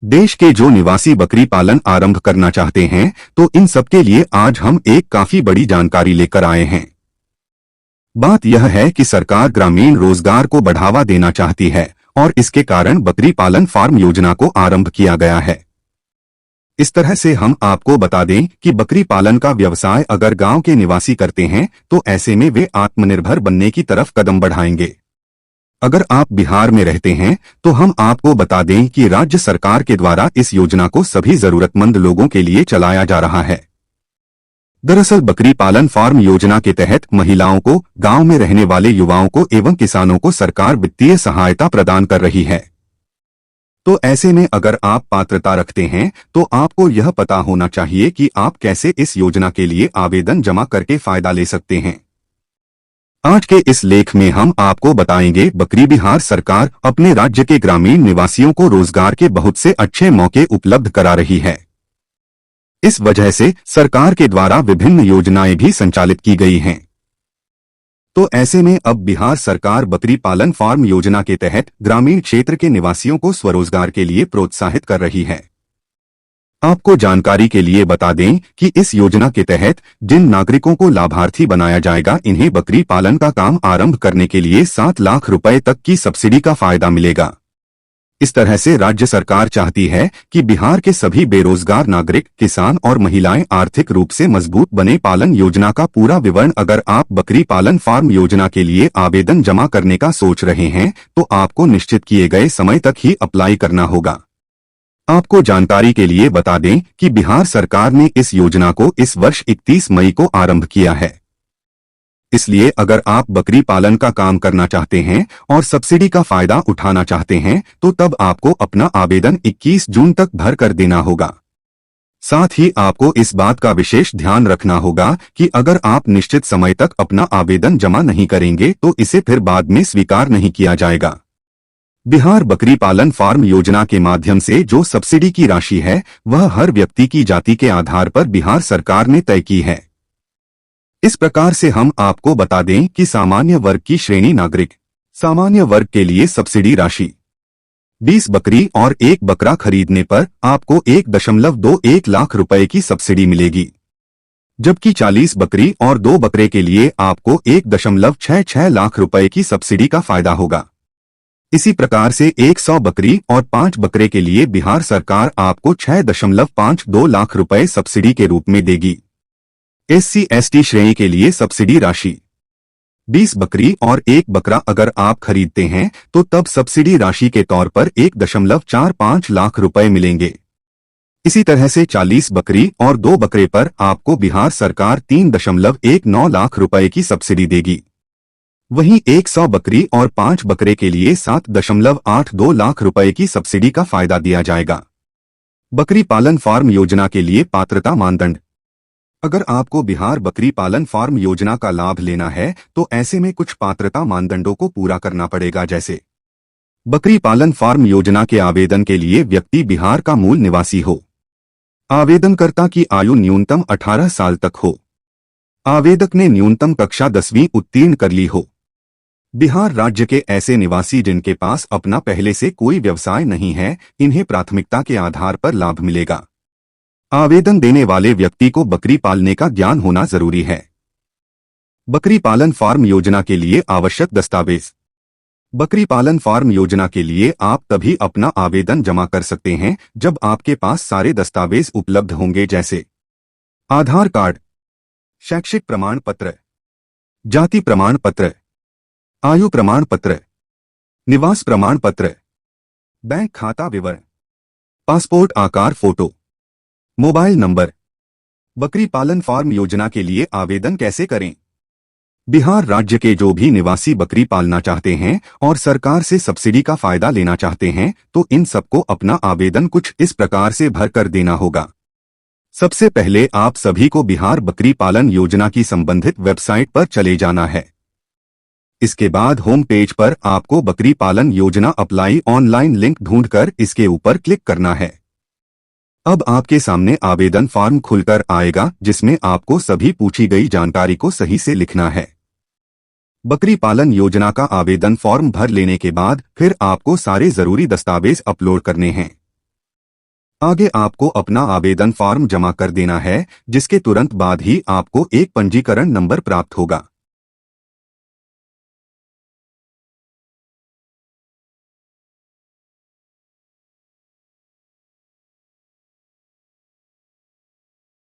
देश के जो निवासी बकरी पालन आरंभ करना चाहते हैं, तो इन सबके लिए आज हम एक काफी बड़ी जानकारी लेकर आए हैं। बात यह है कि सरकार ग्रामीण रोजगार को बढ़ावा देना चाहती है और इसके कारण बकरी पालन फार्म योजना को आरंभ किया गया है। इस तरह से हम आपको बता दें कि बकरी पालन का व्यवसाय अगर गांव के निवासी करते हैं तो ऐसे में वे आत्मनिर्भर बनने की तरफ कदम बढ़ाएंगे। अगर आप बिहार में रहते हैं तो हम आपको बता दें कि राज्य सरकार के द्वारा इस योजना को सभी जरूरतमंद लोगों के लिए चलाया जा रहा है। दरअसल बकरी पालन फार्म योजना के तहत महिलाओं को, गांव में रहने वाले युवाओं को एवं किसानों को सरकार वित्तीय सहायता प्रदान कर रही है। तो ऐसे में अगर आप पात्रता रखते हैं तो आपको यह पता होना चाहिए कि आप कैसे इस योजना के लिए आवेदन जमा करके फायदा ले सकते हैं। आज के इस लेख में हम आपको बताएंगे बकरी बिहार सरकार अपने राज्य के ग्रामीण निवासियों को रोजगार के बहुत से अच्छे मौके उपलब्ध करा रही है। इस वजह से सरकार के द्वारा विभिन्न योजनाएं भी संचालित की गई हैं। तो ऐसे में अब बिहार सरकार बकरी पालन फार्म योजना के तहत ग्रामीण क्षेत्र के निवासियों को स्वरोजगार के लिए प्रोत्साहित कर रही है। आपको जानकारी के लिए बता दें कि इस योजना के तहत जिन नागरिकों को लाभार्थी बनाया जाएगा, इन्हें बकरी पालन का काम आरंभ करने के लिए 7 लाख रुपए तक की सब्सिडी का फायदा मिलेगा। इस तरह से राज्य सरकार चाहती है कि बिहार के सभी बेरोजगार नागरिक, किसान और महिलाएं आर्थिक रूप से मजबूत बने। पालन योजना का पूरा विवरण अगर आप बकरी पालन फार्म योजना के लिए आवेदन जमा करने का सोच रहे हैं तो आपको निश्चित किए गए समय तक ही अप्लाई करना होगा। आपको जानकारी के लिए बता दें कि बिहार सरकार ने इस योजना को इस वर्ष 31 मई को आरंभ किया है। इसलिए अगर आप बकरी पालन का काम करना चाहते हैं और सब्सिडी का फायदा उठाना चाहते हैं तो तब आपको अपना आवेदन 21 जून तक भर कर देना होगा। साथ ही आपको इस बात का विशेष ध्यान रखना होगा कि अगर आप निश्चित समय तक अपना आवेदन जमा नहीं करेंगे तो इसे फिर बाद में स्वीकार नहीं किया जाएगा। बिहार बकरी पालन फार्म योजना के माध्यम से जो सब्सिडी की राशि है वह हर व्यक्ति की जाति के आधार पर बिहार सरकार ने तय की है। इस प्रकार से हम आपको बता दें कि सामान्य वर्ग की श्रेणी नागरिक, सामान्य वर्ग के लिए सब्सिडी राशि 20 बकरी और 1 बकरा खरीदने पर आपको 1.21 लाख रुपए की सब्सिडी मिलेगी, जबकि 40 बकरी और 2 बकरे के लिए आपको 1.66 लाख रुपए की सब्सिडी का फायदा होगा। इसी प्रकार से 100 बकरी और 5 बकरे के लिए बिहार सरकार आपको 6.52 लाख रुपए सब्सिडी के रूप में देगी। SC/ST श्रेणी के लिए सब्सिडी राशि 20 बकरी और 1 बकरा अगर आप खरीदते हैं तो तब सब्सिडी राशि के तौर पर 1.45 लाख रुपए मिलेंगे। इसी तरह से 40 बकरी और 2 बकरे पर आपको बिहार सरकार 3.19 लाख रुपए की सब्सिडी देगी। वहीं 100 बकरी और 5 बकरे के लिए 7.82 लाख रुपए की सब्सिडी का फायदा दिया जाएगा। बकरी पालन फार्म योजना के लिए पात्रता मानदंड। अगर आपको बिहार बकरी पालन फार्म योजना का लाभ लेना है तो ऐसे में कुछ पात्रता मानदंडों को पूरा करना पड़ेगा, जैसे बकरी पालन फार्म योजना के आवेदन के लिए व्यक्ति बिहार का मूल निवासी हो, आवेदनकर्ता की आयु न्यूनतम 18 साल तक हो, आवेदक ने न्यूनतम कक्षा 10वीं उत्तीर्ण कर ली हो, बिहार राज्य के ऐसे निवासी जिनके पास अपना पहले से कोई व्यवसाय नहीं है, इन्हें प्राथमिकता के आधार पर लाभ मिलेगा। आवेदन देने वाले व्यक्ति को बकरी पालने का ज्ञान होना जरूरी है। बकरी पालन फार्म योजना के लिए आवश्यक दस्तावेज। बकरी पालन फार्म योजना के लिए आप तभी अपना आवेदन जमा कर सकते हैं जब आपके पास सारे दस्तावेज उपलब्ध होंगे, जैसे आधार कार्ड, शैक्षिक प्रमाण पत्र, जाति प्रमाण पत्र, आयु प्रमाण पत्र, निवास प्रमाण पत्र, बैंक खाता विवरण, पासपोर्ट आकार फोटो, मोबाइल नंबर। बकरी पालन फार्म योजना के लिए आवेदन कैसे करें? बिहार राज्य के जो भी निवासी बकरी पालना चाहते हैं और सरकार से सब्सिडी का फायदा लेना चाहते हैं तो इन सबको अपना आवेदन कुछ इस प्रकार से भर कर देना होगा। सबसे पहले आप सभी को बिहार बकरी पालन योजना की संबंधित वेबसाइट पर चले जाना है। इसके बाद होम पेज पर आपको बकरी पालन योजना अप्लाई ऑनलाइन लिंक ढूंढकर इसके ऊपर क्लिक करना है। अब आपके सामने आवेदन फॉर्म खुलकर आएगा जिसमें आपको सभी पूछी गई जानकारी को सही से लिखना है। बकरी पालन योजना का आवेदन फॉर्म भर लेने के बाद फिर आपको सारे जरूरी दस्तावेज अपलोड करने हैं। आगे आपको अपना आवेदन फॉर्म जमा कर देना है, जिसके तुरंत बाद ही आपको एक पंजीकरण नंबर प्राप्त होगा।